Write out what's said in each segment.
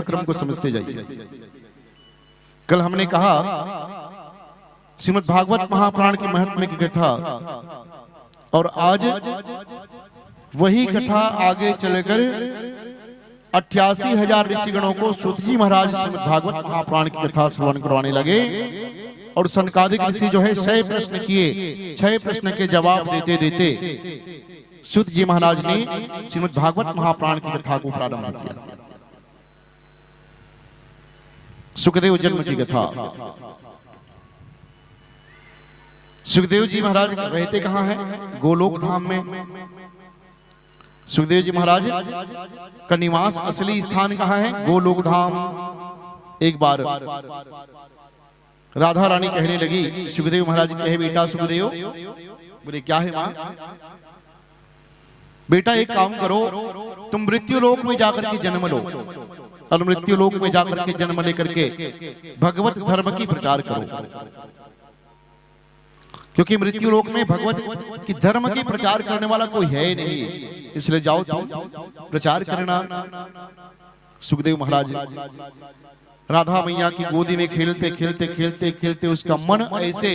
कथाक्रम को समझते जाइए। कल हमने कहा श्रीमद् भागवत महापुराण की महात्म्य की कथा, और आज वही कथा आगे चलकर 88,000 ऋषिगणों को सूत जी महाराज श्रीमद् भागवत महापुराण की कथा श्रवण करवाने लगे। और सनकादिक ऋषि जो है 6 प्रश्न किए, 6 प्रश्न के जवाब देते देते सूत जी महाराज ने श्रीमद् भागवत महापुराण की कथा को प्रारंभ किया। सुखदेव जन्म की कथा। सुखदेव जी महाराज रहते कहाँ हैं? गोलोक धाम में। सुखदेव जी महाराज का निवास असली स्थान कहाँ है? गोलोक धाम। एक बार राधा रानी कहने लगी, सुखदेव महाराज कहे, बेटा सुखदेव। बोले क्या है मां? बेटा एक काम करो, तुम मृत्यु लोक में जाकर के जन्म लो, और मृत्यु लोक में जाकर के जन्म लेकर के भगवत धर्म की प्रचार करो, क्योंकि मृत्यु लोक में भगवत की धर्म की प्रचार करने वाला कोई है नहीं, इसलिए जाओ तुम प्रचार करना। सुखदेव महाराज राधा मैया की गोदी में खेलते खेलते खेलते खेलते उसका मन ऐसे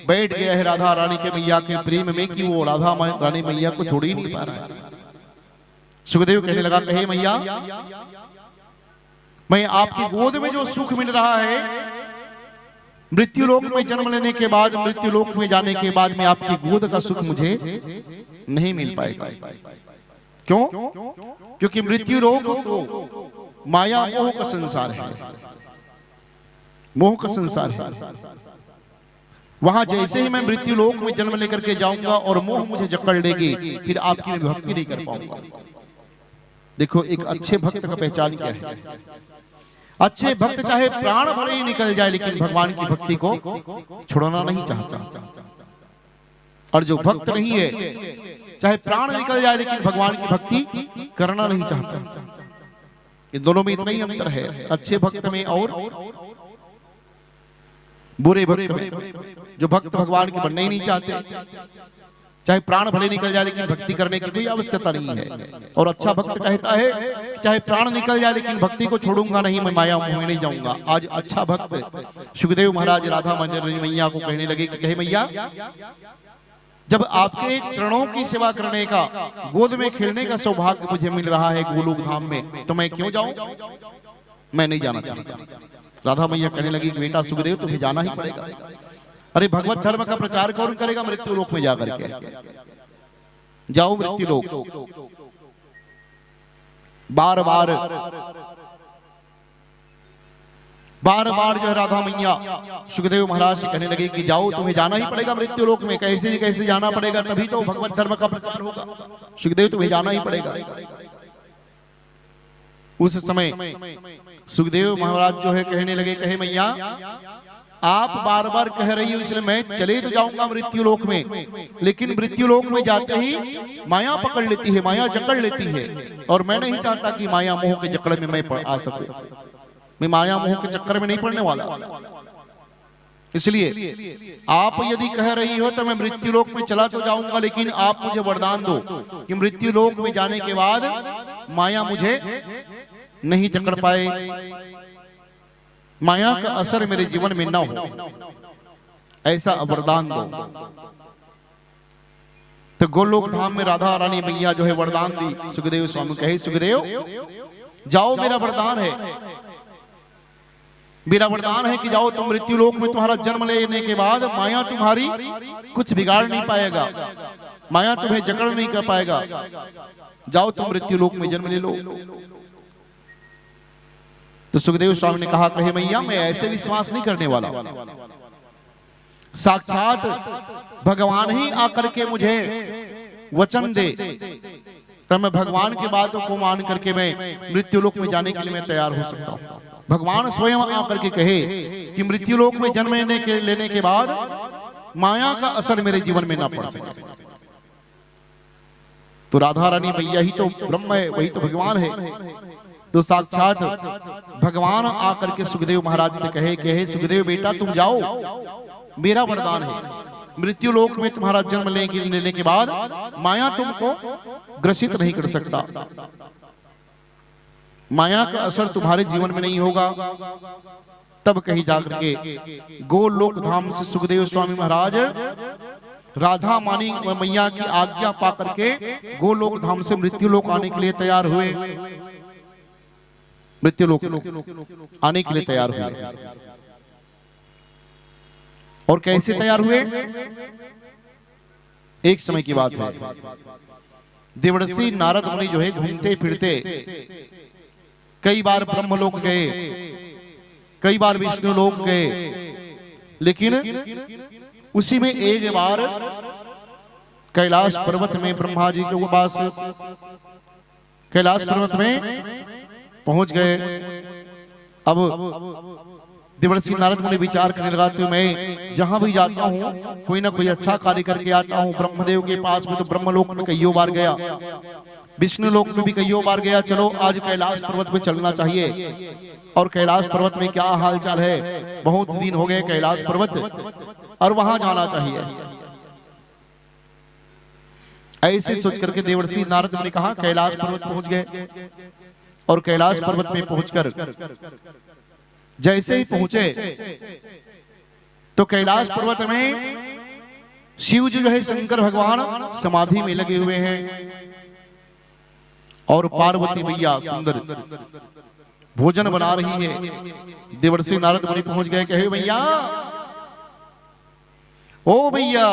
बैठ गया है राधा रानी के मैया के प्रेम में कि वो राधा रानी मैया को छोड़ ही नहीं पा रहा है। सुखदेव कहने लगा, कहे मैया, मैं आपकी गोद में जो सुख मिल रहा है, मृत्यु लोक में जन्म लेने के बाद, मृत्यु लोक में जाने के बाद में आपकी गोद का सुख मुझे नहीं मिल पाएगा। क्यों? क्योंकि मृत्यु लोक तो माया मोह का संसार है, मोह का संसार है। वहां जैसे ही मैं मृत्यु लोक में जन्म लेकर के जाऊंगा और मोह मुझे जकड़ लेगी, फिर आपकी भक्ति नहीं कर पाऊंगा। देखो, एक अच्छे भक्त का पहचान क्या है? अच्छे भक्त चाहे प्राण भले ही निकल जाए, लेकिन भगवान की भक्ति को छोड़ना नहीं चाहता। और जो भक्त नहीं है, चाहे प्राण निकल जाए, लेकिन भगवान की भक्ति करना नहीं चाहता। इन दोनों में इतना ही अंतर है, अच्छे भक्त में और बुरे भक्त में। जो भक्त भगवान की बनना ही नहीं चाहते, चाहे प्राण भले निकल जाए, लेकिन भक्ति करने की कोई आवश्यकता नहीं है। और अच्छा भक्त कहता है, चाहे प्राण निकल जाए, लेकिन भक्ति को छोड़ूंगा नहीं, मैं माया मोह में नहीं जाऊंगा। आज अच्छा भक्त सुखदेव महाराज राधा मैया को कहने लगे कि कहे मैया, जब आपके चरणों की सेवा करने का, गोद में खेलने का सौभाग्य मुझे मिल रहा है गोलोक धाम में, तो मैं क्यों जाऊं? मैं नहीं जाना चाहता। राधा मैया कहने लगी, बेटा सुखदेव, तुम्हें जाना ही पड़ेगा। अरे भगवत धर्म का प्रचार कौन करेगा मृत्यु लोक में जाकर के? जाओ मृत्यु लोक। बार बार जो है राधा मैया सुखदेव महाराज से कहने लगे कि जाओ, तुम्हें जाना ही पड़ेगा मृत्यु लोक में। कैसे नहीं कैसे जाना पड़ेगा, तभी तो भगवत धर्म का प्रचार होगा। सुखदेव, तुम्हें जाना ही पड़ेगा। उस समय सुखदेव महाराज जो है कहने लगे, कहे मैया, आप बार बार कह रही हो, इसलिए मैं चले तो जाऊंगा मृत्यु लोक में, लेकिन मृत्यु लोक में जाते ही माया पकड़ लेती है, माया जकड़ लेती है, और मैं नहीं चाहता कि माया मोह के जकड़ में मैं आ सकूं। मैं माया मोह के चक्कर में नहीं पड़ने वाला। इसलिए आप यदि कह रही हो तो मैं मृत्यु लोक में चला तो जाऊंगा, लेकिन आप मुझे वरदान दो कि मृत्यु लोक में जाने के बाद माया मुझे नहीं जकड़ पाए, माया का असर मेरे जीवन में न हो, ऐसा वरदान दो। तो गोलोक धाम में राधा रानी मैया जो है वरदान दी। सुखदेव स्वामी कहे, सुखदेव जाओ, मेरा वरदान है, मेरा वरदान है कि जाओ तुम मृत्यु लोक में। तुम्हारा जन्म लेने के बाद माया तुम्हारी कुछ बिगाड़ नहीं पाएगा, माया तुम्हें जकड़ नहीं कर पाएगा। जाओ तुम मृत्यु लोक में जन्म ले लो। तो सुखदेव स्वामी ने कहा, कहे मैया, मैं ऐसे विश्वास नहीं करने वाला। साक्षात भगवान ही आकर के मुझे वचन दे, तब मैं भगवान की बातों को मान करके मैं मृत्यु लोक में जाने के लिए मैं तैयार हो सकता हूं। भगवान स्वयं आकर के कहे कि मृत्यु लोक में जन्म लेने के बाद माया का असर मेरे जीवन में ना पड़ सके। तो राधा रानी मैया ही तो ब्रह्म है, वही तो भगवान है। तो साक्षात भगवान आकर के सुखदेव महाराज से कहे सुखदेव बेटा तुम जाओ, मेरा वरदान है, मृत्यु लोक में तुम्हारा जन्म लेने के बाद माया तुमको ग्रसित नहीं कर सकता। माया का असर तुम्हारे जीवन में नहीं होगा। तब कहीं जाकर के गोलोक धाम से सुखदेव स्वामी महाराज राधा मानी मैया की आज्ञा पा करके गोलोक धाम से मृत्युलोक आने के लिए तैयार हुए। मृत्युलोक आने के लिए तैयार हुए। और कैसे तैयार हुए? एक समय की बात है, देवर्षि नारद मुनि जो है घूमते फिरते कई बार ब्रह्मलोक गए, कई बार विष्णु लोक गए, लेकिन उसी में एक बार कैलाश पर्वत में ब्रह्मा जी के पास कैलाश पर्वत में पहुंच गए। अब देवर्षि नारद मुनि विचार करने लगा, तो मैं जहां भी जाता हूं कोई ना कोई अच्छा कार्य करके आता हूं। ब्रह्मदेव के पास में तो ब्रह्मलोक में कईयों बार गया, विष्णु लोक में भी कईयों बार गया, चलो आज कैलाश पर्वत पे चलना चाहिए। और कैलाश पर्वत में क्या हालचाल है, बहुत दिन हो गए कैलाश पर्वत, और वहां जाना चाहिए। ऐसे सोच करके देवर्षि नारद मुनि कहा कैलाश पर्वत पहुंच गए। और कैलाश पर्वत में पहुंचकर जैसे ही पहुंचे तो कैलाश पर्वत में शिव जी जो है शंकर भगवान समाधि में लगे हुए हैं, और पार्वती मैया सुंदर भोजन बना रही है। देवर्षि नारद मुनि पहुंच गए, कहे भैया, ओ भैया।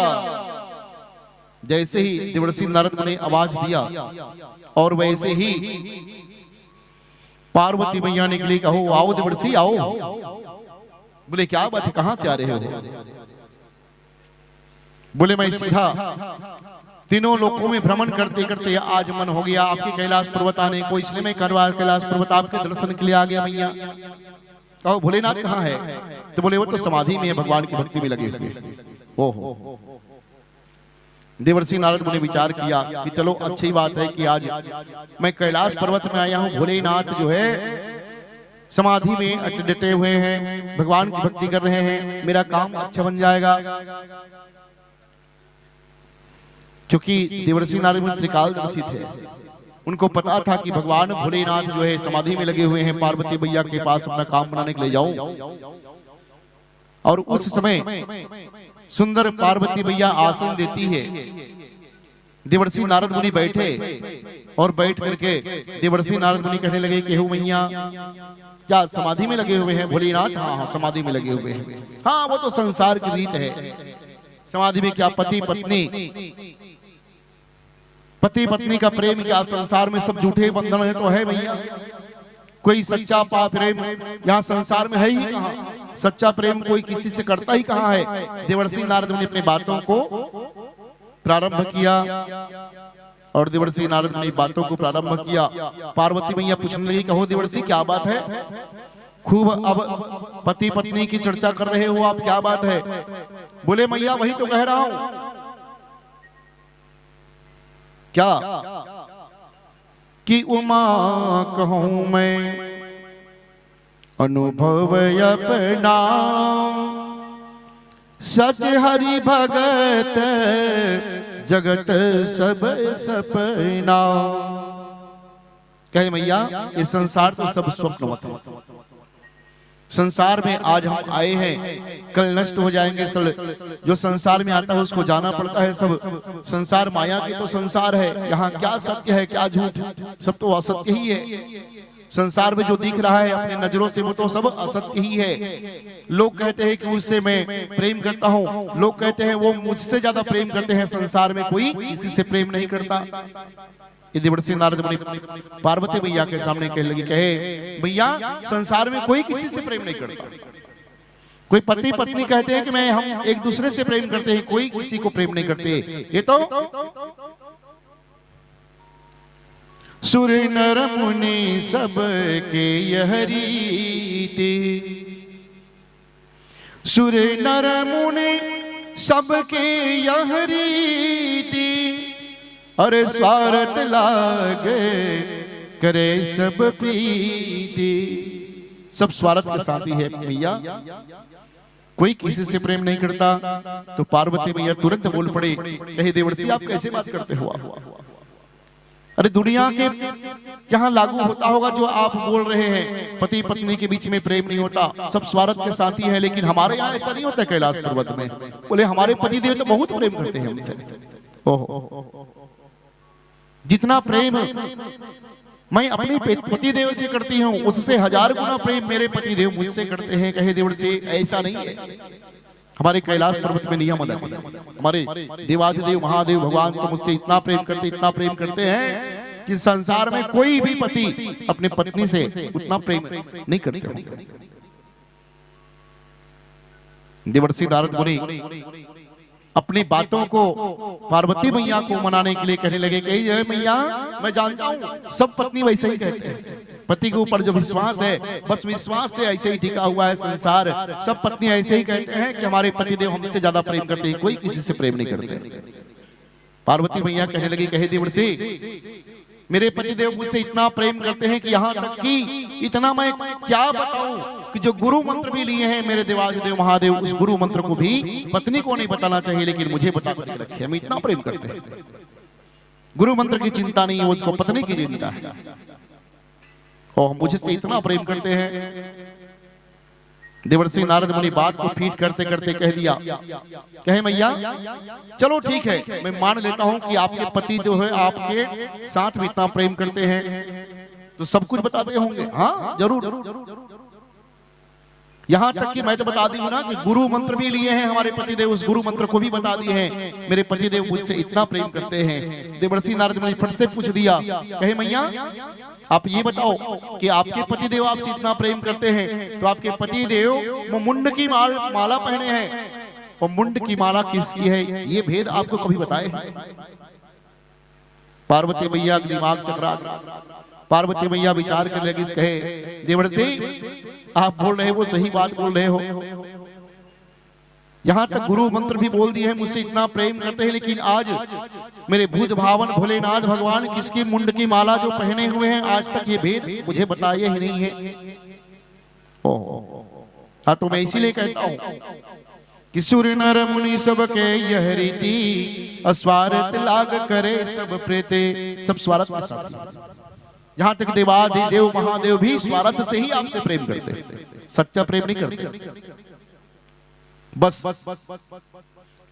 जैसे ही देवर्षि नारद मुनि आवाज दिया और वैसे ही पार्वती मैया ने के लिए कहो, आओ देवर्षि आओ। बोले क्या बात है, कहां से आ रहे हो? बोले मैं सीधा तीनों लोकों में भ्रमण करते करते आज मन हो गया आपके कैलाश पर्वत आने को, इसलिए मैं कैलाश पर्वत आपके दर्शन के लिए आ गया मैया। कहो भोलेनाथ कहाँ है? तो बोले वो तो समाधि में है, भगवान की भक्ति में लगे हुए। ओहो। देवर्षि नारद मुनि विचार किया कि चलो अच्छी बात है कि आज मैं कैलाश पर्वत में आया हूं, भोलेनाथ जो है समाधि में डटे हुए हैं, भगवान की भक्ति कर रहे हैं, मेरा काम अच्छा बन जाएगा। क्योंकि देवर्षि नारद मुनि त्रिकालदर्शी थे, उनको पता था कि भगवान भोलेनाथ जो है समाधि में लगे हुए हैं, पार्वती मैया के पास अपना काम बनाने के लिए जाऊं। और उस समय सुंदर पार्वती मैया आसन देती है, देवर्षि नारद मुनि बैठे, और बैठ करके देवर्षि नारद मुनि कहने लगे कि हो मैया क्या समाधि में लगे हुए हैं भोलेनाथ? हाँ हाँ समाधि में लगे हुए हैं। हाँ वो तो संसार की रीत है, समाधि में क्या पति पत्नी का प्रेम क्या संसार में सब झूठे बंधन है तो है भैया, कोई सच्चा प्रेम यहाँ संसार में है ही कहाँ? सच्चा प्रेम कोई किसी से करता ही कहाँ है? देवर्षि नारद मुनि अपनी बातों को प्रारंभ किया, और देवर्षि नारद मुनि बातों को प्रारंभ किया। पार्वती मैया पूछने लगी, कहो देवर्षि क्या बात है? खूब अब पति पत्नी की चर्चा कर रहे हो आप, क्या बात है? बोले मैया वही तो कह रहा हूं। क्या? कि उमा कहूं मैं अनुभव अपना, सच हरि भगत जगत सब सपना। कहे मैया ये संसार तो सब स्वप्नवत है, संसार में आज हम आए हैं कल नष्ट हो जाएंगे। जो संसार में आता है उसको जाना पड़ता है। सब संसार माया की तो संसार है, यहाँ क्या सत्य है क्या झूठ, सब तो असत्य ही है। संसार में जो दिख रहा है अपने नजरों से वो तो सब असत्य ही है। लोग कहते हैं कि उससे मैं प्रेम करता हूँ, लोग कहते हैं वो मुझसे ज्यादा प्रेम करते हैं। संसार में कोई किसी से प्रेम नहीं करता। देवर्षि नारद मुनि पार्वती मैया के सामने कहने लगी, कहे भैया संसार में कोई किसी से प्रेम नहीं करता। कोई पति पत्नी कहते हैं कि मैं हम एक दूसरे से प्रेम करते हैं, कोई किसी को प्रेम नहीं करते। ये तो सुर नर मुनि सब के यह रीति, सुर नर मुनि सब के यह रीति, अरे स्वार्थ लागे करे सब प्रीति। सब स्वार्थ के साथी है मैया, कोई किसी से प्रेम नहीं करता। तो पार्वती मैया तुरंत बोल पड़े, कहे देवर्षि आप कैसे बात करते हो? अरे दुनिया के यहाँ लागू होता होगा जो आप बोल रहे हैं, पति पत्नी के बीच में प्रेम नहीं होता, सब स्वार्थ के साथी है, लेकिन हमारे यहाँ ऐसा नहीं होता कैलाश पर्वत में। बोले हमारे पति देव तो बहुत प्रेम करते हैं हमसे। ओहो, जितना प्रेम मैं अपने पति देव से करती हूँ उससे 1000 गुना प्रेम मेरे पति देव मुझसे करते हैं। कहे देवर्षि ऐसा नहीं है, हमारे कैलाश पर्वत में नियम अलग है। हमारे देवाधिदेव महादेव भगवान तो मुझसे इतना प्रेम करते हैं कि संसार में कोई भी पति अपने पत्नी से उतना प्रेम नहीं करते होंगे। देवर्षि नारद मुनि अपनी बातों को पार्वती मैया को मनाने के लिए कहने लगे कि मैया मैं जानता हूँ सब पत्नी वैसे ही कहते हैं, पति के ऊपर जो विश्वास है बस विश्वास से ऐसे ही टिका हुआ है संसार। सब पत्नी ऐसे ही कहते हैं कि हमारे पति देव हमसे ज्यादा प्रेम करते हैं, कोई किसी से प्रेम नहीं करते। पार्वती मैया कहने लगी कहे देवर्षि मेरे पति देव मुझसे इतना प्रेम करते हैं कि यहाँ तक कि इतना मैं क्या बताऊं कि जो गुरु मंत्र भी लिए हैं मेरे देवाधिदेव महादेव, उस गुरु मंत्र को भी पत्नी को नहीं बताना चाहिए, लेकिन मुझे बता कर रखे। हम इतना प्रेम करते हैं, गुरु मंत्र की चिंता नहीं है, उसको पत्नी की चिंता है। और मुझसे इतना प्रेम करते हैं। देवर्षि नारद मुनि बात को फीट करते करते कह दिया, कहे मैया चलो ठीक है, मैं मान लेता हूं कि आपके पति जो है आपके साथ भी इतना प्रेम करते हैं तो सब कुछ बताते होंगे। हाँ जरूर, यहाँ तक कि मैं तो बता दी हूँ ना कि गुरु मंत्र भी लिए हैं हमारे पति देव, उस गुरु मंत्र को भी बता दिए हैं। मेरे पति देव मुझसे इतना प्रेम करते हैं। देवर्षि नारद मुनि फट से पूछ दिया, कहे मैया आप ये बताओ कि आपके पति देव आपसे इतना प्रेम करते हैं तो आपके पति देव मुंड की माला पहने हैं, और मुंड की माला किसकी है ये भेद आपको कभी बताए? पार्वती मैया दिमाग चकरा, पार्वती मैया विचार करने लगी, कहे देवर्षि आप बोल रहे वो सही बात बोल रहे हो, यहाँ तक गुरु मंत्र भी बोल दिए हैं मुझसे इतना प्रेम करते हैं, लेकिन आज मेरे भूत भावन भोलेनाथ भगवान किसकी मुंड की माला जो पहने हुए हैं आज तक ये भेद मुझे बताया ही नहीं है। हाँ तो मैं इसीलिए कहता हूँ कि सुर नर मुनि सब के यह रीति, अस्वार्थ लाग करे सब प्रेते। सब स्वार्थ के साथ, यहाँ तक देवाधिदेव महादेव भी स्वार्थ से ही आपसे प्रेम करते हैं, सच्चा प्रेम नहीं करते। बस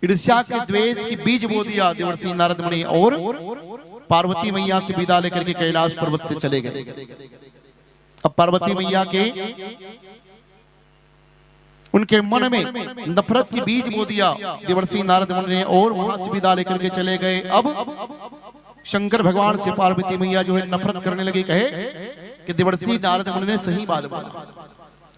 ईर्ष्या के द्वेष की बीज बो दिया देवर्षि नारद मुनि, और पार्वती मैया से विदा लेकर के कैलाश पर्वत से चले गए। अब पार्वती मैया के उनके मन में नफरत की बीज बो दिया देवर्षि नारद मुनि ने, और वहां से विदा लेकर के चले गए। अब शंकर भगवान से पार्वती मैया जो है नफरत करने लगी। कहे कि देवर्षि नारद मुनि ने सही बात बोला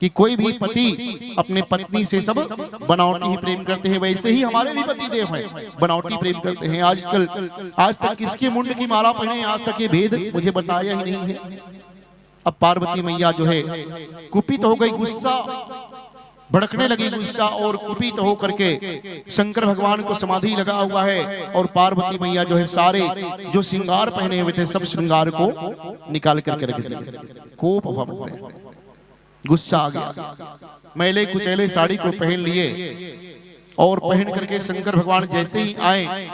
कि कोई भी पति अपने पत्नी से सब बनावटी ही प्रेम करते हैं, वैसे ही हमारे भी पति देव हैं बनावटी प्रेम करते हैं। आज तक किसके मुंड की माला पहने आज तक ये भेद मुझे बताया ही नहीं है। अब पार्वती मैया जो है कुपित हो गई, गुस्सा भड़कने लगी गुस्सा, और कुपित होकर के शंकर भगवान को समाधि लगा हुआ है, और पार्वती मैया जो है सारे जो श्रृंगार पहने हुए थे सब श्रृंगार को निकाल करके रख दिया। कोप भव में गुस्सा आ गया, मैले कुचैले साड़ी को पहन लिए, और पहन करके शंकर भगवान जैसे ही आए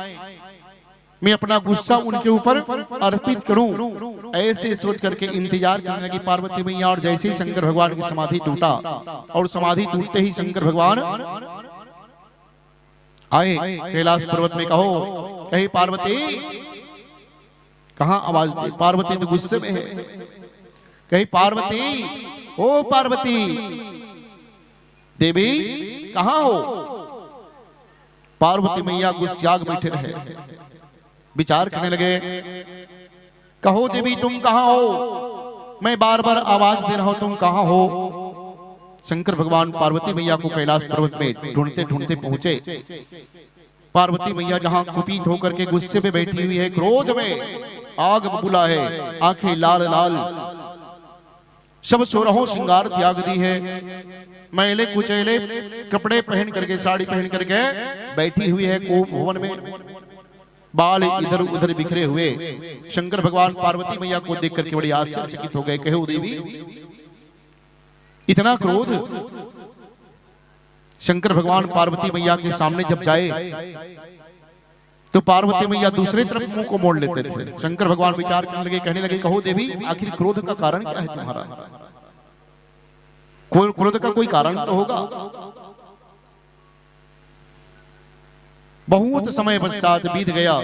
मैं अपना गुस्सा उनके ऊपर अर्पित करूं, ऐसे सोच करके इंतजार करने लगी पार्वती मैया। और जैसे ही शंकर भगवान की समाधि टूटा, और समाधि टूटते ही शंकर भगवान आए कैलाश पर्वत में। कहो कही पार्वती, कहां आवाज दी? पार्वती तो गुस्से में है। कही पार्वती, ओ पार्वती देवी कहां हो? पार्वती मैया गुस्साग बैठे रहे, विचार करने लगे। कहो देवी तुम कहां हो? मैं बार बार आवाज दे रहा हूं, तुम कहां हो? शंकर भगवान पार्वती मैया को कैलाश पर्वत में ढूंढते ढूंढते पहुंचे। पार्वती मैया जहां कुपित होकर के गुस्से पे बैठी हुई है, क्रोध में आग बबूला है, आंखें लाल लाल, सब सोरहों श्रृंगार त्याग दी है, मैले कुचैले कपड़े पहन करके साड़ी पहन करके बैठी हुई है कोप भवन में, बाल इधर उधर बिखरे हुए। शंकर भगवान पार्वती मैया को देख करके बड़ी आश्चर्यचकित हो गए। कहे देवी इतना क्रोध? शंकर भगवान पार्वती मैया के सामने जब जाए तो पार्वती मैया दूसरे तरफ मुंह को मोड़ लेते थे। शंकर भगवान विचार करने लगे, कहने लगे, कहो देवी, आखिर क्रोध का कारण क्या है तुम्हारा? क्रोध का कोई कारण तो होगा। बहुत समय पश्चात बीत गया,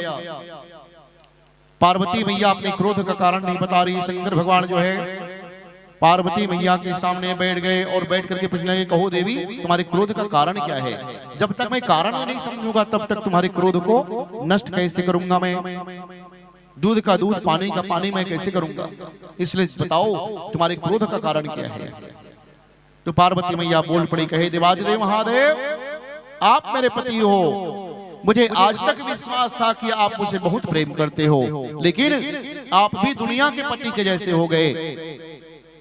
पार्वती मैया अपने क्रोध का कारण नहीं बता रही। शंकर भगवान जो है पार्वती मैया के सामने बैठ गए और बैठ करके पूछने लगे, कहो देवी, तुम्हारे क्रोध का कारण क्या है? जब तक मैं कारण नहीं समझूंगा तब तक तुम्हारे क्रोध को नष्ट कैसे करूंगा? मैं दूध का दूध, पानी का पानी मैं कैसे करूंगा? इसलिए बताओ तुम्हारे क्रोध का कारण क्या है? तो पार्वती मैया बोल पड़ी, कहे, देवाधिदेव महादेव, आप मेरे पति हो, मुझे आज तक विश्वास था कि आप मुझे बहुत प्रेम करते हो, लेकिन आप भी दुनिया के पति के जैसे हो गए।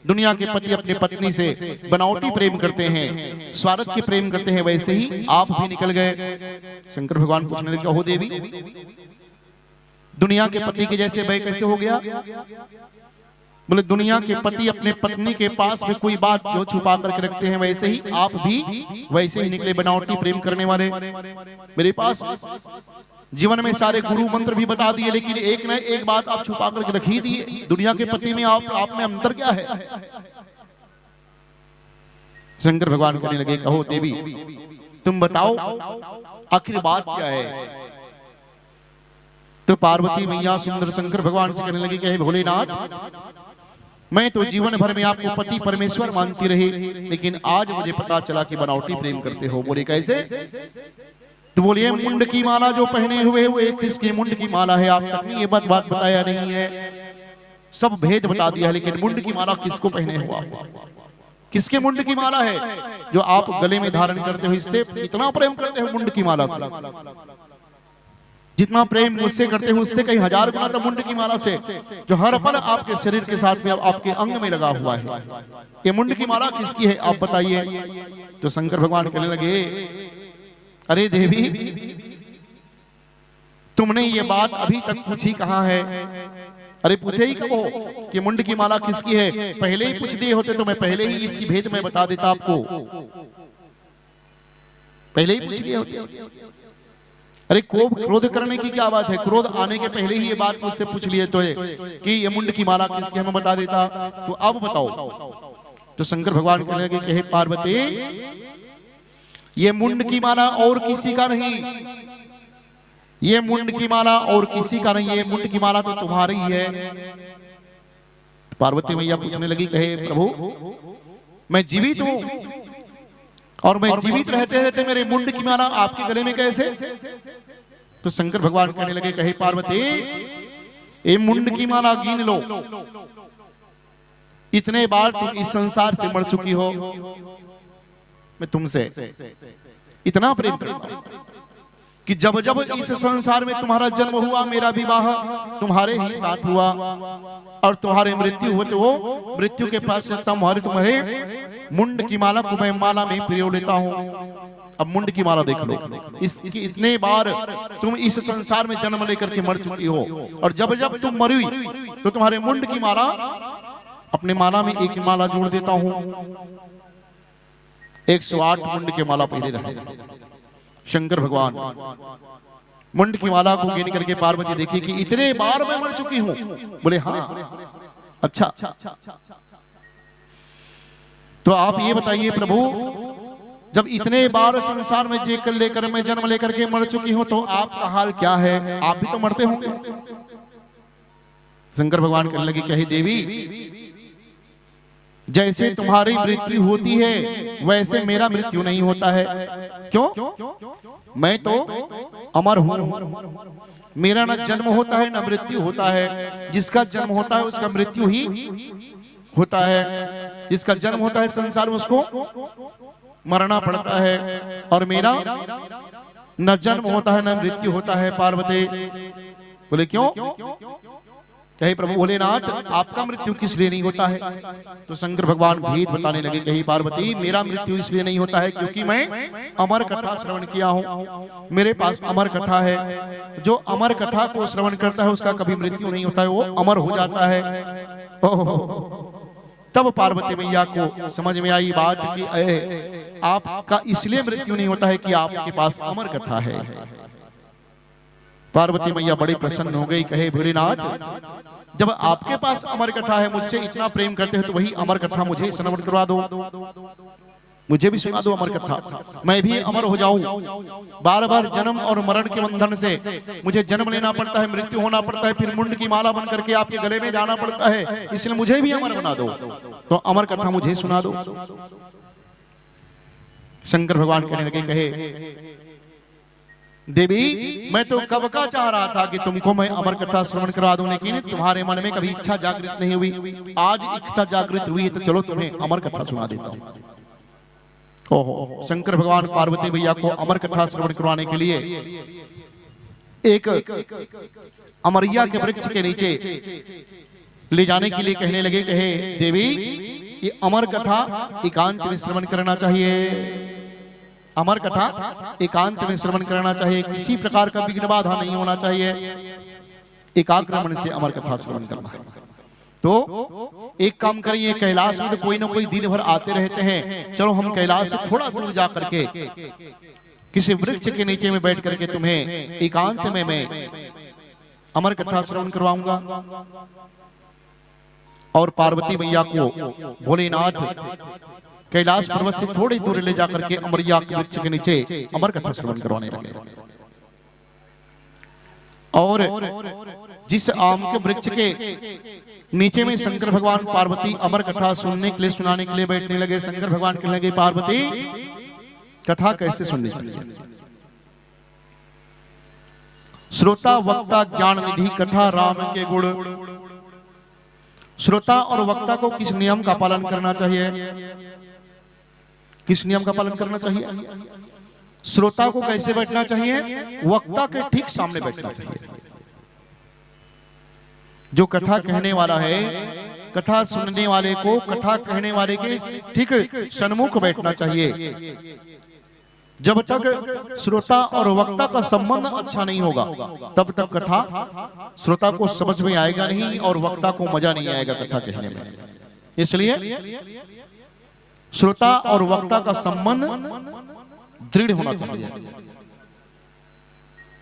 दुनिया के पति अपने पत्नी से बनावटी प्रेम करते हैं, स्वार्थ के प्रेम करते हैं, वैसे ही आप भी निकल गए। शंकर भगवान पूछने लगे, कहो देवी, दुनिया के पति के जैसे मैं कैसे हो गया? बोले, दुनिया के पति अपने पत्नी के पास में कोई बात जो छुपा करके रखते हैं, वैसे ही आप भी वैसे ही निकले, बनावटी प्रेम करने वाले। मेरे पास जीवन में सारे गुरु मंत्र भी बता दिए, लेकिन एक न एक बात आप छुपा करके रख ही दिए। दुनिया के पति में आप में अंतर क्या है? शंकर भगवान कहने लगे, कहो देवी, तुम बताओ आखिर बात क्या है? तो पार्वती मैया सुंदर शंकर भगवान से कहने लगी, कहे, भोलेनाथ, मैं तो जीवन भर में आपको पति परमेश्वर मानती रही, लेकिन आज मुझे पता चला कि बनावटी प्रेम करते हो। बोले, कैसे? तो बोलिए, मुंड की माला जो पहने हुए वो एक किसकी मुंड की माला है? आप तक ये बात बताया नहीं है, सब भेद बता दिया है, लेकिन मुंड की माला किसको पहने हुआ? किसके मुंड की माला है जो आप गले में धारण करते हो? इससे इतना प्रेम करते हो मुंड की माला से? जितना प्रेम मुझसे करते हो उससे कई हजार गुना तो मुंड की माला से, जो हर पल आपके शरीर के साथ में आपके अंग में लगा हुआ है। ये मुंड की माला किसकी है, आप बताइए। तो शंकर भगवान कहने लगे, अरे देवी, तुमने ये बात अभी तक पूछी कहाँ है? अरे पूछे ही कहो कि मुंड की माला किसकी है? पहले ही पूछ दिए होते तो मैं पहले ही इसकी भेद में बता देता आपको, पहले ही पूछ लिए होते। अरे क्रोध करने की क्या बात है? क्रोध आने के पहले ही ये बात मुझसे पूछ लिए तो है कि ये मुंड की माला किसकी है, मैं बता देता। तो अब बताओ। तो शंकर भगवान कहने लगे कि हे पार्वती, ये मुंड की माला और किसी का नहीं, ये मुंड की माला और किसी का नहीं, ये मुंड की माला तो तुम्हारी है। पार्वती मैया पूछने लगी, कहे प्रभु, मैं जीवित हूं और मैं जीवित रहते रहते मेरे मुंड की माला आपके गले में कैसे? तो शंकर भगवान कहने लगे, कहे पार्वती, ये मुंड की माला गिन लो, इतने बार तुम इस संसार से मर चुकी हो, मैं तुमसे इतना प्रेम करता हूं कि जब जब इस संसार में तुम्हारा जन्म हुआ, मेरा विवाह तुम्हारे ही साथ हुआ, और तुम्हारे मृत्यु हुए तो वो मृत्यु के पास तुम्हारे मुंड की माला को मैं माला में पिरो लेता हूं। अब मुंड की माला देख लो, इसकी इतने बार तुम इस संसार में जन्म लेकर के मर चुकी हो, और जब जब तुम मरी तो तुम्हारे मुंड की माला अपने माला में एक माला जोड़ देता हूं। 108 मुंड के माला पहले रहे। शंकर भगवान मुंड की माला को गिन करके पार्वती देखी कि इतने बार मैं मर चुकी हूं। बोले हाँ, अच्छा, तो आप ये बताइए प्रभु, जब इतने बार संसार में जेकर लेकर मैं जन्म लेकर के मर चुकी हूं तो आपका हाल क्या है? आप भी तो मरते होंगे। शंकर भगवान कहने लगे, कहे देवी, जैसे तुम्हारी मृत्यु होती है वैसे मेरा मृत्यु नहीं होता है। क्यों? मैं तो अमर हूं, मेरा न जन्म होता है न मृत्यु होता है। जिसका जन्म होता है उसका मृत्यु ही होता है, जिसका जन्म होता है संसार में उसको मरना पड़ता है, और मेरा न जन्म होता है न मृत्यु होता है। पार्वती बोले क्यों? कहे प्रभु भोलेनाथ, आपका मृत्यु किस लिए नहीं होता है? तो शंकर भगवान भेद बताने लगे, कही पार्वती, मेरा मृत्यु इसलिए नहीं होता है क्योंकि मैं अमर कथा श्रवण किया हूँ, मेरे पास अमर कथा है। जो अमर कथा को श्रवण करता है उसका कभी मृत्यु नहीं होता है, वो अमर हो जाता है। तब पार्वती मैया को समझ में आई बात कि आपका इसलिए मृत्यु नहीं होता है कि आपके पास अमर कथा है। पार्वती मैया बड़ी प्रसन्न हो गई, कहे भोलेनाथ जब आपके पास अमर कथा है, मुझसे इतना प्रेम करते हो तो वही अमर कथा मुझे श्रवण करवा दो, मुझे भी सुना दो अमर कथा, मैं भी अमर हो जाऊं। बार बार जन्म और मरण के बंधन से मुझे जन्म लेना पड़ता है, मृत्यु होना पड़ता है, फिर मुंड की माला बन करके आपके गले में जाना पड़ता है, इसलिए मुझे भी अमर बना दो, तो अमर कथा मुझे सुना दो। शंकर भगवान कहने लगे, कहे देवी मैं तो कब का चाह रहा था कि तुमको मैं अमर कथा श्रवण करवा दूं, लेकिन तुम्हारे मन में कभी इच्छा जागृत नहीं हुई, आज इच्छा जागृत हुई तो चलो तुम्हें अमर कथा सुना देता हूं। ओहो, शंकर भगवान पार्वती भैया को अमर कथा श्रवण करवाने के लिए एक अमरिया के वृक्ष के नीचे ले जाने के लिए कहने लगे, कहे देवी ये अमर कथा एकांत में श्रवण करना चाहिए, अमर कथा एकांत में श्रवण करना चाहिए, किसी प्रकार का विघ्न बाधा नहीं होना चाहिए, एकाग्र मन से अमर कथा श्रवण करना है। तो एक काम करिए, कैलाश में तो कोई ना कोई दिन भर आते रहते हैं, चलो हम कैलाश से थोड़ा दूर जा करके किसी वृक्ष के नीचे में बैठ करके तुम्हें एकांत में मैं अमर कथा श्रवण करवाऊंगा। और पार्वती मैया को भोलेनाथ कैलाश पर्वत से थोड़ी दूर ले जाकर के अमरिया के वृक्ष के नीचे अमर कथा श्रवण करवाने लगे। और जिस आम के वृक्ष के नीचे में शंकर भगवान पार्वती अमर कथा सुनने के लिए सुनाने के लिए बैठने लगे, शंकर भगवान कहने लगे, पार्वती कथा कैसे सुननी चाहिए? श्रोता वक्ता ज्ञान निधि कथा राम के गुण। श्रोता और वक्ता को किस नियम का पालन करना चाहिए? किस नियम का पालन करना चाहिए? श्रोता को कैसे बैठना चाहिए? वक्ता के ठीक सामने बैठना चाहिए। जो कथा कहने वाला है, कथा सुनने वाले को कथा कहने वाले के ठीक सन्मुख बैठना चाहिए। जब तक श्रोता और वक्ता का संबंध अच्छा नहीं होगा तब तक कथा श्रोता को समझ में आएगा नहीं और वक्ता को मजा नहीं आएगा कथा कहने में। इसलिए श्रोता और वक्ता का संबंध दृढ़ होना चाहिए।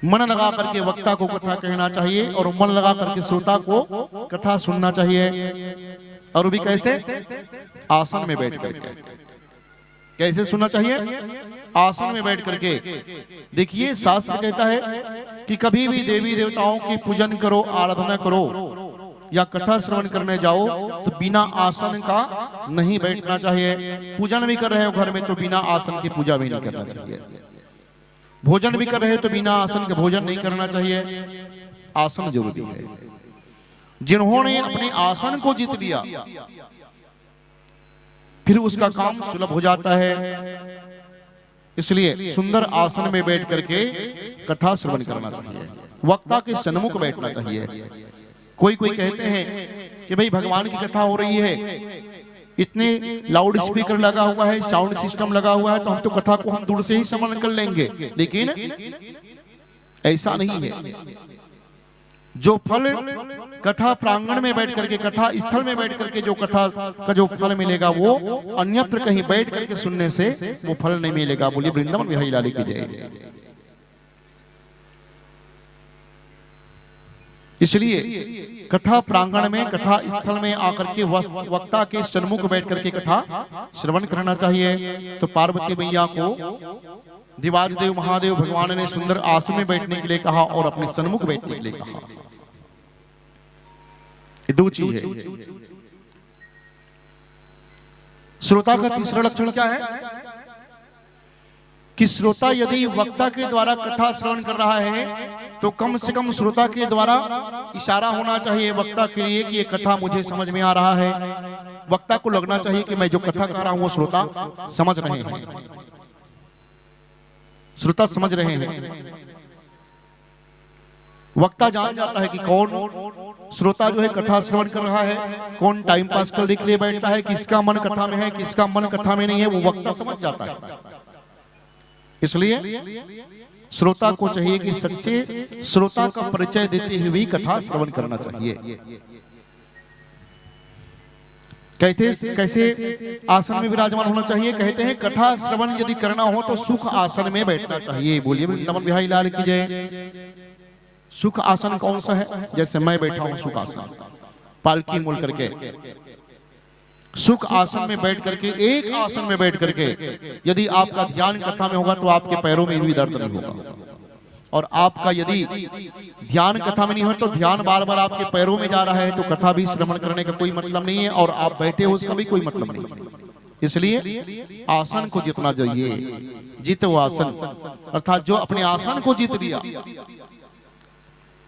मन लगा करके वक्ता को कथा कहना चाहिए और मन लगा करके श्रोता को कथा सुनना चाहिए। और भी कैसे? आसन में बैठ करके। कैसे सुनना चाहिए? आसन में बैठ करके। देखिए शास्त्र कहता है कि कभी भी देवी देवताओं की पूजन करो, आराधना करो या कथा श्रवण करने जाओ तो बिना आसन का नहीं बैठना चाहिए। पूजन भी कर रहे हो घर में तो बिना आसन की पूजा भी नहीं करना चाहिए। भोजन भी कर रहे हो तो बिना आसन के भोजन नहीं करना चाहिए। आसन जरूरी है। जिन्होंने अपने आसन को जीत लिया फिर उसका काम सुलभ हो जाता है। इसलिए सुंदर आसन में बैठ करके कथा श्रवण करना चाहिए। वक्ता के सन्मुख बैठना चाहिए। कोई कहते हैं कि भाई भगवान की कथा हो रही है, इतने लाउड स्पीकर लगा हुआ है, साउंड सिस्टम लगा हुआ है, तो हम तो कथा को हम दूर से ही श्रवण कर लेंगे। लेकिन ऐसा नहीं है। जो फल कथा प्रांगण में बैठ करके, कथा स्थल में बैठ करके जो कथा का जो फल मिलेगा वो अन्यत्र कहीं बैठ करके सुनने से वो फल नहीं मिलेगा। बोलिए वृंदावन बिहारी लाल की जय। इसलिए कथा प्रांगण में, कथा स्थल में आकर के वक्ता के सन्मुख बैठ करके कथा श्रवण करना चाहिए। तो पार्वती मैया को देवादिदेव महादेव भगवान ने सुंदर आसन में बैठने के लिए कहा और अपने सन्मुख बैठने के लिए कहा। ये दो चीज है। श्रोता का तीसरा लक्षण क्या है कि श्रोता यदि वक्ता के द्वारा कथा श्रवण कर रहा है तो कम से कम श्रोता के द्वारा इशारा होना चाहिए वक्ता के लिए कि ये कथा मुझे समझ में आ रहा है। वक्ता को लगना चाहिए कि मैं जो कथा कर रहा हूं वो श्रोता समझ रहे हैं, श्रोता समझ रहे हैं। वक्ता जान जाता है कि कौन श्रोता जो है कथा श्रवण कर रहा है, कौन टाइम पास करने के लिए बैठा है, किसका मन कथा में है, किसका मन कथा में नहीं है, वो वक्ता समझ जाता है। इसलिए श्रोता को चाहिए कि सच्चे श्रोता का परिचय देते हुए कथा श्रवण करना चाहिए। कैसे आसन में विराजमान होना चाहिए? कहते हैं कथा श्रवण यदि करना हो तो सुख आसन में बैठना चाहिए। बोलिए वृंदावन बिहारी लाल की जय। सुख आसन कौन सा है? जैसे मैं बैठा हूं सुख आसन, पालकी मोल करके सुख आसन में बैठ करके, एक आसन में बैठ करके यदि आपका ध्यान कथा में होगा तो आपके पैरों में भी दर्द नहीं होगा। और आपका यदि ध्यान कथा में नहीं हो तो ध्यान बार बार आपके पैरों में जा रहा है तो कथा भी श्रवण करने का कोई मतलब नहीं है, और आप बैठे हो उसका भी कोई मतलब नहीं है। इसलिए आसन को जितना चाहिए, जीतो आसन, अर्थात जो अपने आसन को जीत लिया,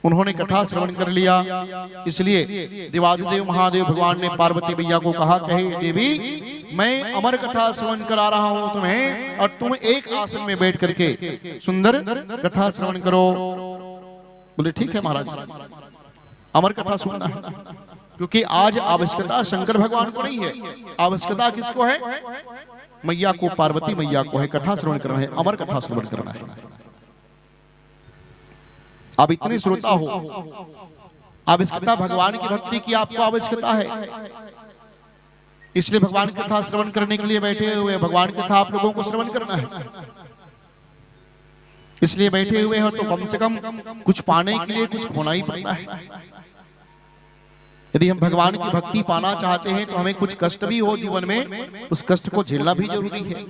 उन्होंने कथा श्रवण कर लिया। इसलिए देवादिदेव महादेव भगवान ने पार्वती मैया को कहा, कहे देवी मैं अमर कथा श्रवण करा रहा हूं तुम्हें, और तुम एक आसन में बैठ करके सुंदर कथा श्रवण करो। बोले ठीक है महाराज, अमर कथा सुनना है, क्योंकि आज आवश्यकता शंकर भगवान को नहीं है, आवश्यकता किसको है? मैया को, पार्वती मैया को है। कथा श्रवण करना है, अमर कथा श्रवण करना है। अब इतने श्रोता हो, आवश्यकता भगवान की भक्ति की आपको आवश्यकता है, इसलिए भगवान की कथा श्रवण करने के लिए बैठे हुए। भगवान की कथा आप लोगों को श्रवण करना है, इसलिए बैठे हुए हो। तो कम से कम कुछ पाने के लिए कुछ खोना ही पड़ता है। यदि हम भगवान की भक्ति पाना चाहते हैं तो हमें कुछ कष्ट भी हो जीवन में, उस कष्ट को झेलना भी जरूरी है।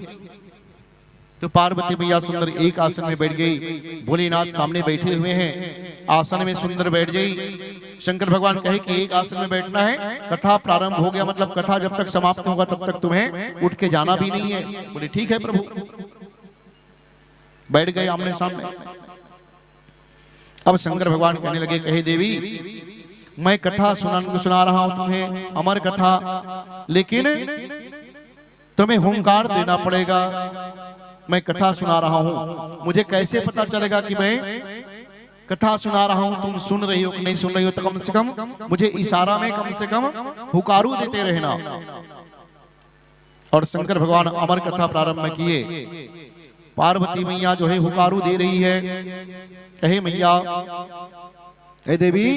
तो पार्वती मैया सुंदर एक आसन में बैठ गई, भोलेनाथ सामने बैठे हुए हैं, आसन में सुंदर बैठ गई। शंकर भगवान कहे कि एक आसन में बैठना है, कथा प्रारंभ हो गया, मतलब कथा जब तक समाप्त होगा तब तक तुम्हें उठ के जाना भी नहीं है। बोले ठीक है प्रभु। बैठ गए आमने सामने। अब शंकर भगवान कहने लगे, कहे देवी मैं कथा सुना रहा हूं तुम्हें, अमर कथा, लेकिन तुम्हें हुंकार देना पड़ेगा। मैं कथा सुना रहा हूं, मुझे कैसे पता चलेगा कि मैं कथा सुना रहा हूं, तुम सुन रही हो कि नहीं सुन रही हो? तो कम से कम मुझे इशारा में कम से कम हुकारू देते रहना। और शंकर भगवान अमर कथा प्रारंभ किए। पार्वती मैया जो है हुकारू दे रही है, कहे मैया, हे देवी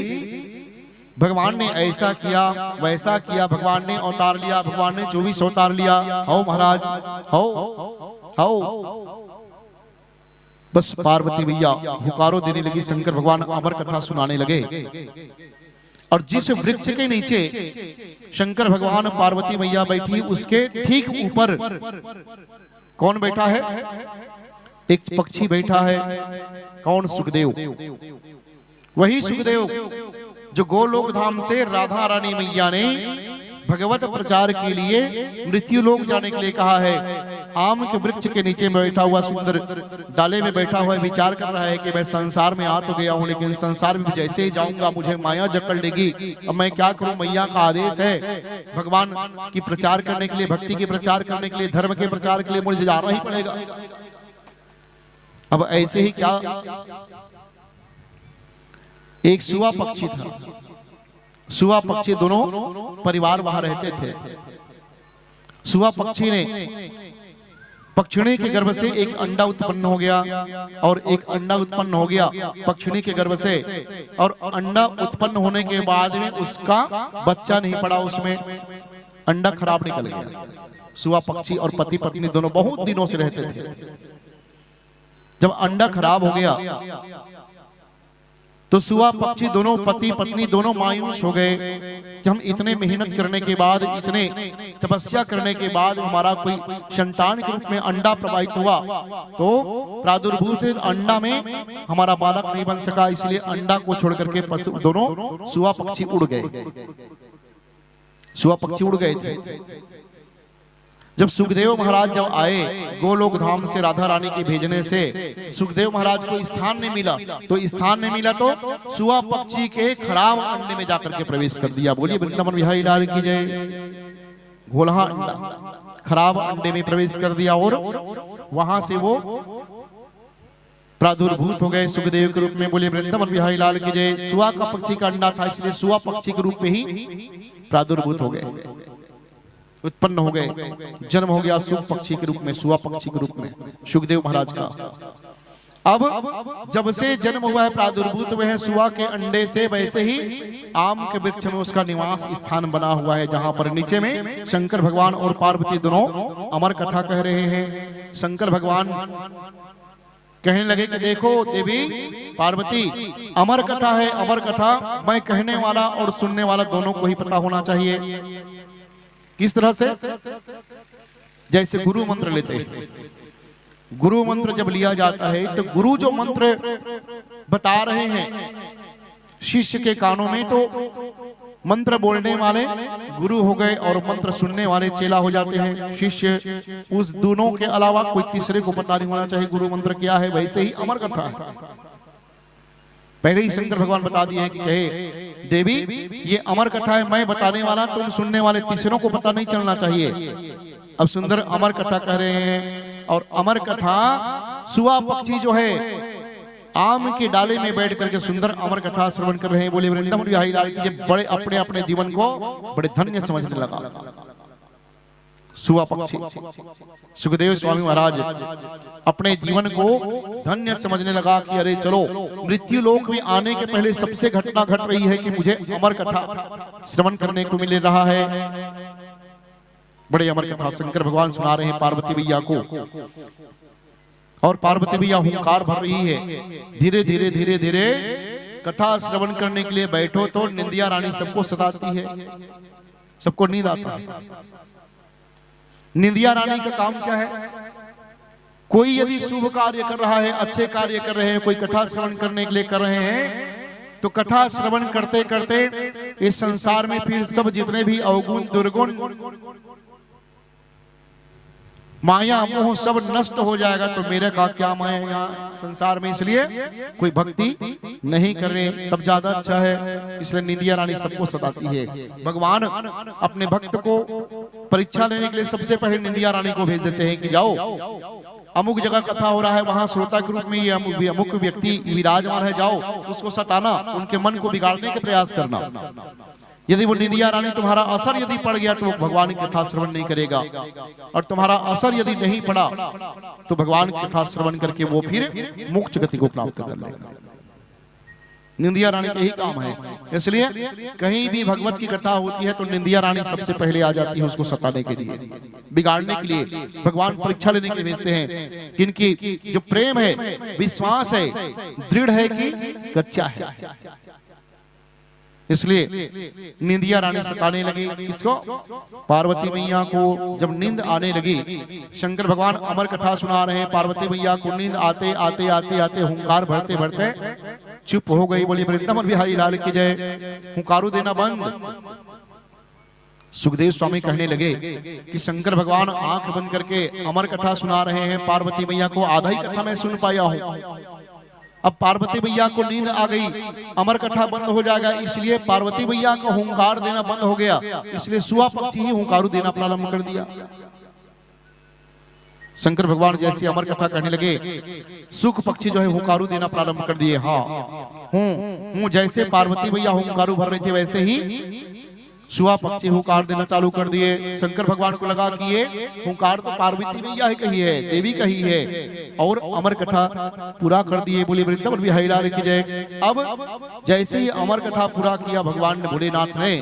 भगवान ने ऐसा किया वैसा किया, भगवान ने अवतार लिया, भगवान ने 24 अवतार लिया, हो महाराज हो। बस पार्वती मैया हुकारो देने लगी, शंकर भगवान अमर कथा सुनाने लगे। और जिस वृक्ष के नीचे शंकर भगवान पार्वती मैया बैठी, उसके ठीक ऊपर कौन बैठा है? एक पक्षी बैठा है। कौन? सुखदेव। वही सुखदेव जो गोलोक धाम से राधा रानी मैया ने भगवत प्रचार के लिए मृत्यु लोक जाने के लिए कहा है। आम के वृक्ष के नीचे में बैठा हुआ, सुंदर डाले में बैठा हुआ विचार कर रहा है कि मैं संसार में आ तो गया हूं, लेकिन संसार में जैसे ही जाऊंगा मुझे माया जकड़ लेगी। अब मैं क्या करूं? मैया का आदेश है भगवान की प्रचार करने के लिए, भक्ति की प्रचार करने के लिए, धर्म के प्रचार के लिए मुझे जाना ही पड़ेगा। अब ऐसे ही क्या, एक सुआ पक्षी था। सुआ पक्षी दोनों परिवार वहां रहते थे। सुआ पक्षी ने पक्षिणी के गर्भ से एक अंडा उत्पन्न हो गया, और एक अंडा उत्पन्न हो गया पक्षिणी के गर्भ से, और अंडा उत्पन्न होने के बाद में उसका बच्चा नहीं पड़ा, उसमें अंडा खराब निकल गया। सुआ पक्षी और पति पत्नी दोनों बहुत दिनों से रहते थे। जब अंडा खराब हो गया तो सुआ पक्षी दोनों पति पत्नी दोनों मायूस हो गए कि हम इतने मेहनत करने के बाद, इतने तपस्या करने के बाद हमारा कोई संतान के रूप में अंडा प्रवाहित हुआ, तो प्रादुर्भूत अंडा में हमारा बालक नहीं बन सका, इसलिए अंडा को छोड़ करके दोनों सुआ पक्षी उड़ गए। सुआ पक्षी उड़ गए थे। जब सुखदेव महाराज जब आए गोलोक धाम से राधा रानी के भेजने से, सुखदेव महाराज को स्थान नहीं मिला, तो स्थान नहीं मिला तो सुआ पक्षी के खराब अंडे में जाकर के प्रवेश कर दिया। बोलिए वृंदावन बिहारी लाल की जय। घोलहा अंडा खराब अंडे में प्रवेश कर दिया, और वहां से वो प्रादुर्भूत हो गए सुखदेव के रूप में। बोलिए वृंदावन बिहारी लाल की जय। सुआ का पक्षी का अंडा था, इसलिए सुआ पक्षी के रूप में ही प्रादुर्भूत हो गए, उत्पन्न हो गए, जन्म हो गया सुख पक्षी के रूप में, सुआ पक्षी के रूप में सुखदेव महाराज का। अब जब से जन्म हुआ है, प्रादुर्भूत हुए हैं सुआ के अंडे से, वैसे ही आम के वृक्ष में उसका निवास स्थान बना हुआ है, जहां पर नीचे में शंकर भगवान और पार्वती दोनों अमर कथा कह रहे हैं। शंकर भगवान कहने लगे कि देखो देवी पार्वती, अमर कथा है, अमर कथा मैं कहने वाला और सुनने वाला दोनों को ही पता होना चाहिए। किस तरह से? जैसे गुरु मंत्र लेते हैं, गुरु मंत्र जब लिया जाता है तो गुरु जो मंत्र बता रहे हैं शिष्य के कानों में, तो मंत्र बोलने वाले गुरु हो गए और मंत्र सुनने वाले चेला हो जाते हैं, शिष्य। उस दोनों के अलावा कोई तीसरे को पता नहीं होना चाहिए गुरु मंत्र क्या है। वैसे ही अमर कथा है, पहले ही शंकर भगवान बता दिए हैं कि कहे देवी ये अमर कथा है, मैं बताने वाला, तुम सुनने वाले, तीसरों को पता नहीं चलना चाहिए। अब सुंदर अमर कथा कह रहे हैं, और अमर कथा सुआ पक्षी जो है आम के डाले में बैठ करके सुंदर अमर कथा श्रवण कर रहे हैं। बोले वृंदावन बिहारी लाल की, बड़े अपने अपने जीवन को बड़े धन्य समझने लगा सुआ पक्षी। सुखदेव स्वामी महाराज अपने जीवन को धन्य समझने लगा कि अरे चलो, मृत्यु लोक में आने के पहले सबसे घटना घट रही है कि मुझे अमर कथा श्रवण करने को मिल रहा है। बड़े अमर कथा शंकर भगवान सुना रहे हैं पार्वती मैया को, और पार्वती मैया हुंकार भर रही है। धीरे धीरे धीरे धीरे कथा श्रवण करने के लिए बैठो तो निंदिया रानी सबको सताती है, सबको नींद आता है। निंदिया रानी का काम क्या है? कोई यदि शुभ कार्य कर रहा है, अच्छे कार्य कर रहे हैं, कोई कथा श्रवण करने के लिए कर रहे हैं, तो कथा श्रवण करते करते इस संसार में फिर सब जितने भी अवगुण दुर्गुण माया मोह सब नष्ट हो जाएगा। तो मेरे का क्या माया यहाँ संसार में, इसलिए कोई भक्ति नहीं कर रहे तब ज्यादा अच्छा है। इसलिए निंदिया रानी सबको सताती है। भगवान अपने भक्त को परीक्षा लेने के लिए सबसे पहले निंदिया रानी को भेज देते हैं कि जाओ, अमुक जगह कथा हो रहा है, वहां श्रोता के रूप में ये अमुक व्यक्ति विराजमान है, जाओ उसको सताना, उनके मन को बिगाड़ने के प्रयास करना। यदि वो निंदिया रानी तुम्हारा असर यदि पड़ गया तो भगवान की कथा श्रवण नहीं करेगा, और तुम्हारा असर यदि नहीं पड़ा तो भगवान की कथा श्रवण करके वो फिर मोक्ष गति को प्राप्त कर लेगा। निंदिया रानी का यही काम है। इसलिए कहीं भी भगवत की कथा होती है तो निंदिया रानी सबसे पहले आ जाती है उसको सताने के लिए, बिगाड़ने के लिए। भगवान परीक्षा लेने के लिए भेजते हैं कि इनकी जो प्रेम है, विश्वास है, दृढ़ है कि कच्चा है। इसलिए निंदिया रानी सताने लगी इसको। पार्वती मैया को जब नींद आने लगी, शंकर भगवान अमर कथा सुना रहे हैं, पार्वती मैया को नींद आते आते आते आते हुंकार भरते भरते चुप हो गई। बोली वृंदावन बिहारी लाल की जय। हुंकारू देना बंद। सुखदेव स्वामी कहने लगे कि शंकर भगवान आंख बंद करके अमर कथा सुना रहे हैं, पार्वती मैया को आधा ही कथा मैं सुन पाया हूं। अब पार्वती मैया को नींद आ गई, अमर कथा बंद हो जाएगा, इसलिए पार्वती मैया का हुंकार देना बंद हो गया। इसलिए सुआ पक्षी ही हुंकारू देना प्रारंभ कर दिया। शंकर भगवान जैसे अमर कथा कहने लगे, सुख पक्षी जो है हुंकारू देना प्रारंभ कर दिए। हाँ हूं जैसे पार्वती मैया हुंकारू भर रही थी वैसे ही सुआ पक्षी हुंकार देना चालू कर दिए। शंकर भगवान को लगा कि ये हुंकार तो पार्वती मैया ही कही है, देवी कही है, और अमर कथा पूरा कर दिए। बोले वृंदावन बिहारी लाल की जय। अब जैसे ही अमर कथा पूरा किया भगवान ने भोलेनाथ ने,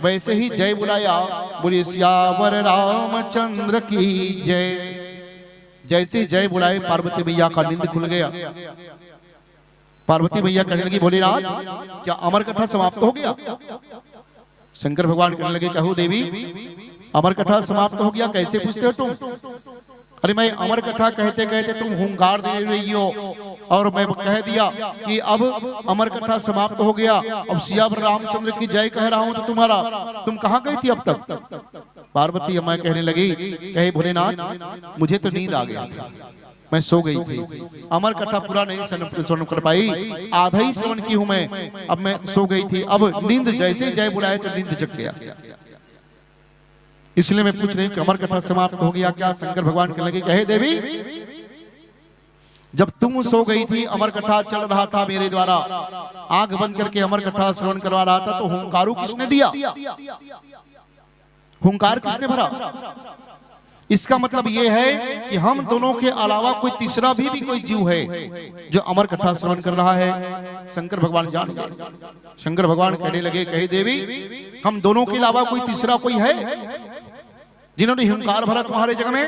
वैसे ही जय बुलाया। बोले सियावर रामचंद्र की जय। जैसे जय बुलाए पार्वती मैया का नींद खुल गया। पार्वती मैया कहने लगी, भोलेनाथ क्या अमर कथा समाप्त हो गया? शंकर भगवान कहने लगे, कहो देवी अमर कथा समाप्त हो गया, कैसे पूछते हो तुम? अरे मैं अमर कथा कहते कहते तुम हुंकार दे रही हो, और मैं कह दिया कि अब अमर कथा समाप्त हो गया, अब सियावर रामचंद्र की जय कह रहा हूं, तो तुम कहां गई थी अब तक? पार्वती अम्मा कहने लगी, कहे भोलेनाथ मुझे तो नींद आ गया था, मैं सो गई थी, अमर कथा पूरा नहीं श्रवण कर पाई, आधा ही श्रवण की हूं मैं, अब मैं सो गई थी। अब नींद जैसे जय बुलाए तो नींद जग गया, इसलिए मैं पूछ रही हूं कि अमर कथा समाप्त हो गया क्या? शंकर भगवान कहने लगे, कहे देवी जब तुम सो गई थी, अमर कथा चल रहा था मेरे द्वारा, आंख बंद करके अमर कथा श्रवण करवा रहा था, तो हुंकारू किसने दिया? हुंकार किसने भरा? इसका मतलब यह है कि हम दोनों के अलावा कोई तीसरा भी कोई जीव है जो अमर कथा श्रवण कर रहा है। शंकर भगवान जान गए। शंकर भगवान कहने लगे, कहे देवी हम दोनों के अलावा कोई तीसरा कोई है जिन्होंने हुंकार भरा तुम्हारे जग में?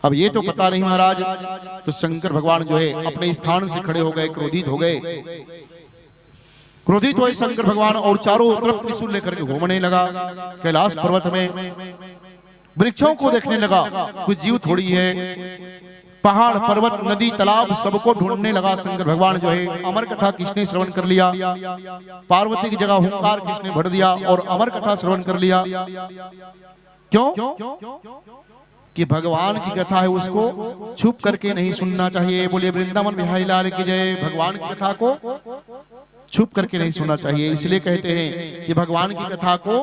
अब ये तो पता नहीं महाराज। तो शंकर भगवान जो है अपने स्थान से खड़े हो गए, क्रोधित हो गए। क्रोधित हुए शंकर भगवान और चारों तरफ त्रिशूल लेकर के घूमने लगा। कैलाश पर्वत में वृक्षों को देखने लगा, कुछ जीव थोड़ी है। पहाड़, पर्वत, नदी, तालाब सबको ढूंढने लगा। शंकर भगवान जो है अमर कथा किसने श्रवण कर लिया, पार्वती की जगह हुंकार किसने भर दिया और अमर कथा श्रवण कर लिया। क्यों? कि भगवान की कथा है, उसको छुप करके नहीं सुनना चाहिए। बोलिए वृंदावन बिहारी लाल की जय। भगवान की कथा को छुप करके नहीं सुनना चाहिए। इसलिए कहते हैं कि भगवान की कथा को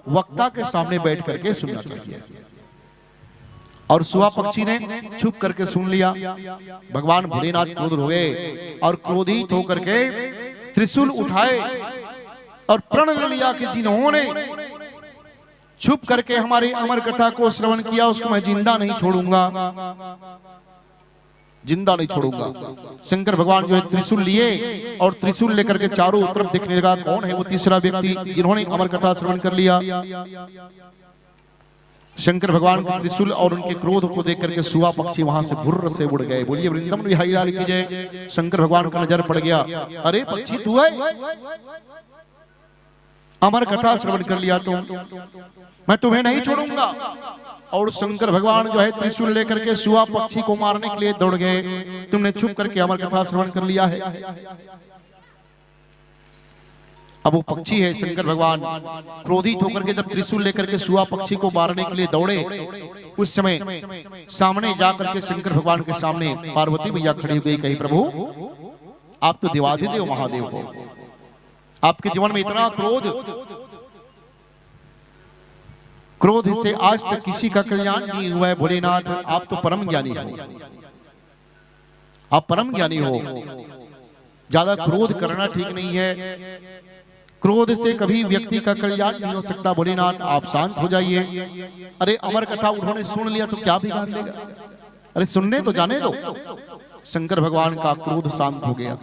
वक्ता के सामने बैठ करके सुनना चाहिए। और सुआ पक्षी ने छुप करके सुन लिया। भगवान भोलेनाथ क्रोधित हो गए और क्रोधित होकर के त्रिशूल उठाए और प्रण ले लिया कि जिन्होंने छुप करके हमारी अमर कथा को श्रवण किया उसको मैं जिंदा नहीं छोड़ूंगा, जिंदा नहीं छोड़ूंगा। शंकर भगवान जो है त्रिशूल लिए और त्रिशूल लेकर के चारों तरफ देखने लगा, कौन है वो तीसरा व्यक्ति जिन्होंने अमर कथा श्रवण कर लिया। शंकर भगवान के त्रिशूल और उनके क्रोध को देख करके सुआ पक्षी वहां से भुर्र से उड़ गए। बोलिए वृंदावन बिहारी लाल की जय। शंकर भगवान का नजर पड़ गया, अरे पक्षी तू है, अमर कथा श्रवण कर लिया तो मैं तुम्हें नहीं छोड़ूंगा। और शंकर भगवान जो है त्रिशूल लेकर के सुआ पक्षी को मारने के लिए दौड़ गए। तुमने छुप करके अमर कथा श्रवण कर लिया है। अब वो पक्षी है, शंकर भगवान क्रोधित होकर के जब त्रिशूल लेकर के सुआ पक्षी को मारने के लिए दौड़े, उस समय सामने जाकर के शंकर भगवान के सामने पार्वती मैया खड़ी हो गई। कही प्रभु आप तो देवाधिदेव महादेव हो, आपके जीवन में इतना क्रोध से आज तक किसी का कल्याण नहीं हुआ है। भोलेनाथ आप तो परम ज्ञानी हो, आप परम ज्ञानी हो। ज्यादा क्रोध करना ठीक नहीं है, क्रोध से कभी व्यक्ति का कल्याण नहीं हो सकता। भोलेनाथ आप शांत हो जाइए। अरे अमर कथा उन्होंने सुन लिया तो क्या बिगाड़ लेगा, अरे सुनने तो जाने दो। शंकर भगवान का क्रोध शांत हो गया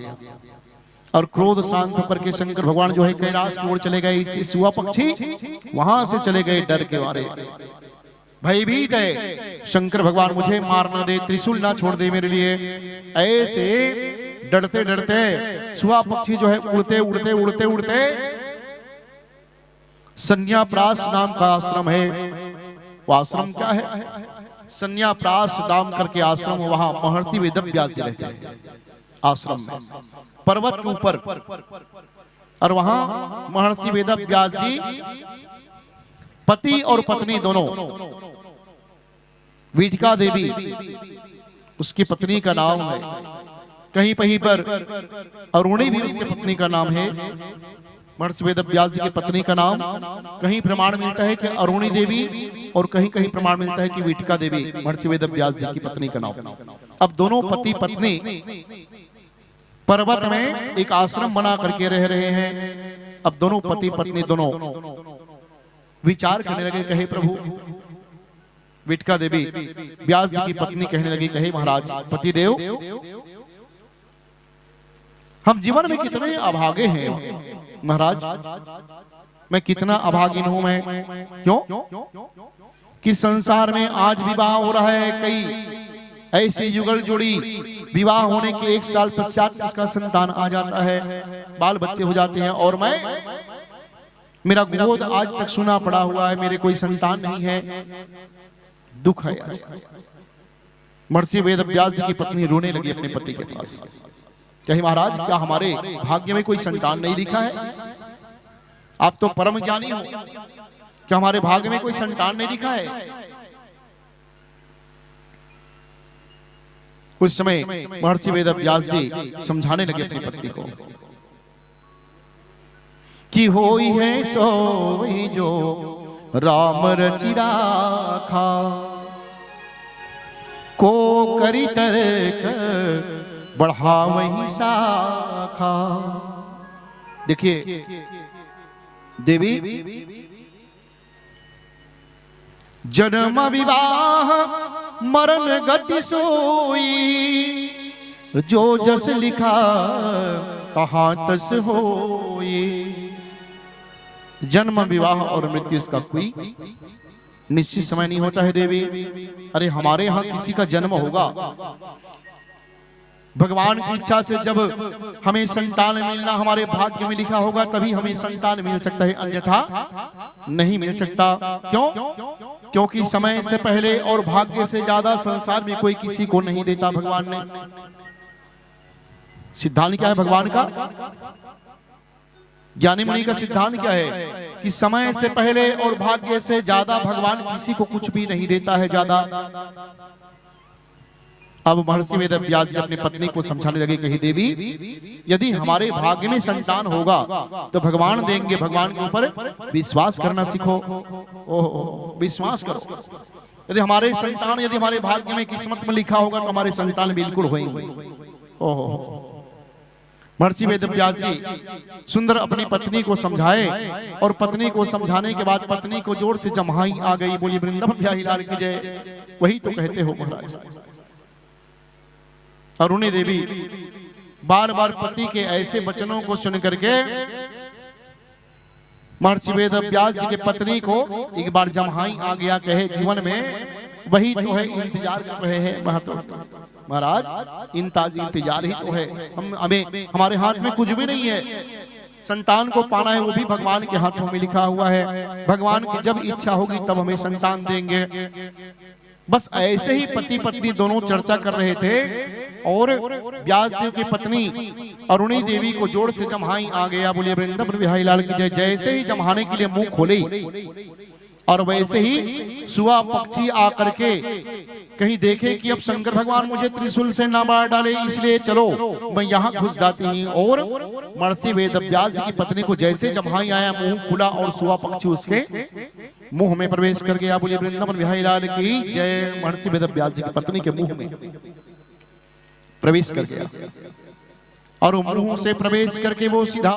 और क्रोध शांत होकर के शंकर भगवान जो है कैलाश की ओर चले गए। इसी सुआ पक्षी वहां से चले गए डर के मारे, भयभीत है। शंकर भगवान मुझे मार ना दे, त्रिशूल ना छोड़ दे मेरे लिए। ऐसे डरते डरते सुआ पक्षी जो है उड़ते उड़ते उड़ते उड़ते संन्याप्रास नाम का आश्रम है। वो आश्रम क्या है? संन्याप्रास नाम करके आश्रम, वहां महर्षि वेदव्यास जी रहते हैं आश्रम में, पर्वत के ऊपर। और वहां महर्षि वेदव्यास जी पति और पत्नी दोनों, वीठिका देवी उसकी पत्नी का नाम है, कहीं कहीं पर अरुणी भी उसकी पत्नी का नाम है। महर्षि वेदव्यास जी की पत्नी का नाम कहीं प्रमाण मिलता है कि अरुणी देवी और कहीं कहीं प्रमाण मिलता है कि वीठिका देवी महर्षि वेदव्यास जी की पत्नी का नाम। अब दोनों पति पत्नी पर्वत में एक आश्रम बना करके रह रहे हैं। अब दोनों पति पत्नी दोनों विचार करने लगे। कहे प्रभु, वीठिका देवी व्यास जी की पत्नी कहने लगी, कहे महाराज पति देव, हम जीवन में कितने अभागे हैं महाराज, मैं कितना अभागिन हूं मैं। क्यों? कि संसार में आज विवाह हो रहा है, कई ऐसे युगल जोड़ी विवाह होने के 1 साल पश्चात उसका संतान आ जाता है, बाल बच्चे हो जाते हैं, और मैं, मेरा गोद आज तक सुना पड़ा हुआ है, मेरे कोई संतान नहीं है, दुख है। महर्षि वेदव्यास जी की पत्नी रोने लगी अपने पति के पास। कहे महाराज क्या हमारे भाग्य में कोई संतान नहीं लिखा है? आप तो परम ज्ञानी हो, क्या हमारे भाग्य में कोई संतान नहीं लिखा है? उस समय महर्षि वेदव्यास जी समझाने लगे अपनी पत्नी को कि होई है सोई जो राम रचि राखा, को करी तरक बढ़ावही शाखा। देखिए देवी, जन्म विवाह मरण गति सोई, जो जस लिखा कहाँ तस होई। जन्म विवाह और मृत्यु इसका कोई निश्चित समय नहीं होता है देवी। अरे हमारे यहाँ किसी का जन्म होगा, भगवान की इच्छा से जब हमें संतान मिलना हमारे भाग्य में लिखा होगा तभी हमें संतान मिल सकता है, अन्यथा नहीं मिल सकता। क्यों? क्योंकि समय से पहले और भाग्य से ज्यादा संसार में कोई किसी को नहीं देता भगवान ने। सिद्धांत क्या है भगवान का? ज्ञानी मुनि का सिद्धांत क्या है कि समय से पहले और भाग्य से ज्यादा भगवान किसी को कुछ भी नहीं देता है ज्यादा। अब महर्षि वेदव्यास जी अपनी पत्नी को समझाने लगे, कही देवी यदि हमारे भाग्य में संतान होगा तो भगवान देंगे, भगवान के ऊपर विश्वास करना सीखो। ओह विश्वास करो, यदि हमारे संतान यदि हमारे भाग्य में किस्मत में लिखा होगा तो हमारे संतान बिल्कुल होंगे। ओह महर्षि वेदव्यास जी सुंदर अपनी पत्नी को समझाए और पत्नी को समझाने के बाद पत्नी को जोर से जम्हाई आ गई। बोली वृंदावन बिहारी लाल की जय। वही तो कहते हो महाराज। अरुणी देवी बार बार पति के ऐसे वचनों को सुन करके महर्षि वेदव्यास जी के पत्नी को एक बार जम्हाई आ गया। कहे जीवन में वही तो है, इंतजार कर रहे हैं महाराज, इंतजार ही तो है। हमें हमारे हाथ में कुछ भी नहीं है, संतान को पाना है वो भी भगवान के हाथों में लिखा हुआ है। भगवान की जब इच्छा होगी तब हमें संतान देंगे। बस ऐसे ही पति पत्नी दोनों चर्चा कर रहे थे और व्यासदेव की पत्नी अरुणी देवी को जोर से जम्हाई आ गया। बोलिए वृंदावन बिहारी लाल की जय। जैसे ही जम्हाने के लिए मुंह खोले और वैसे ही सुआ पक्षी आकर के कहीं देखे कि अब शंकर भगवान मुझे त्रिशूल से ना मार डाले, इसलिए चलो मैं यहाँ घुस जाती हूँ। और महर्षि वेदव्यास जी की पत्नी को जैसे जम्हाई आया मुंह खुला और सुआ पक्षी उसके मुंह में प्रवेश कर गया। बोलिए वृंदावन बिहारी लाल की जय। महर्षि वेदव्यास जी की पत्नी के मुंह में प्रवेश कर गया और मुंह से प्रवेश करके वो सीधा